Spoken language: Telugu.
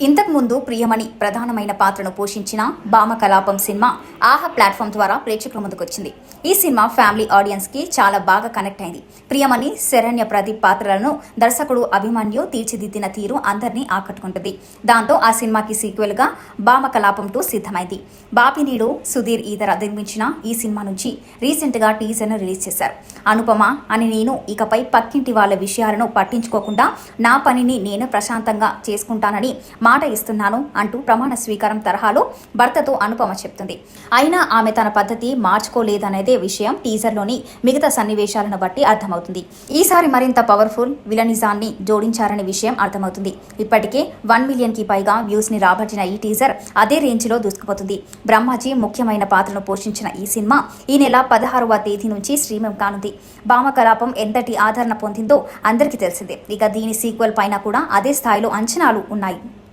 ఇంతకు ముందు ప్రియమణి ప్రధానమైన పాత్రను పోషించిన భామ కలాపం సినిమా ఆహా ప్లాట్ఫామ్ ద్వారా ప్రేక్షకుల ముందుకొచ్చింది. ఈ సినిమా ఫ్యామిలీ ఆడియన్స్ కి చాలా బాగా కనెక్ట్ అయింది. ప్రియమణి, శరణ్య ప్రదీప్ పాత్రలను దర్శకుడు అభిమన్యు తీర్చిదిద్దిన తీరు అందరినీ ఆకట్టుకుంటుంది. దాంతో ఆ సినిమాకి సీక్వెల్ గా భామ కలాపం 2 సిద్ధమైంది. బాపినీడు సుధీర్ ఈదర నిర్మించిన ఈ సినిమా నుంచి రీసెంట్ గా టీజర్ ను రిలీజ్ చేశారు. అనుపమ అని నేను ఇకపై పక్కింటి వాళ్ళ విషయాలను పట్టించుకోకుండా నా పనిని నేను ప్రశాంతంగా చేసుకుంటానని మాట ఇస్తున్నాను అంటూ ప్రమాణ స్వీకారం తరహాలో భర్తతో అనుపమ చెప్తుంది. అయినా ఆమె తన పద్ధతి మార్చుకోలేదనేదే విషయం టీజర్లోని మిగతా సన్నివేశాలను బట్టి అర్థమవుతుంది. ఈసారి మరింత పవర్ఫుల్ విలనిజాన్ని జోడించారనే విషయం అర్థమవుతుంది. ఇప్పటికే 1 మిలియన్ కి పైగా వ్యూస్ ని రాబట్టిన ఈ టీజర్ అదే రేంజ్ లో దూసుకుపోతుంది. బ్రహ్మాజీ ముఖ్యమైన పాత్రను పోషించిన ఈ సినిమా ఈ నెల 16వ తేదీ నుంచి స్ట్రీమింగ్ కానుంది. భామ కలాపం ఎంతటి ఆదరణ పొందిందో అందరికీ తెలిసిందే. ఇక దీని సీక్వెల్ పైన కూడా అదే స్థాయిలో అంచనాలు ఉన్నాయి.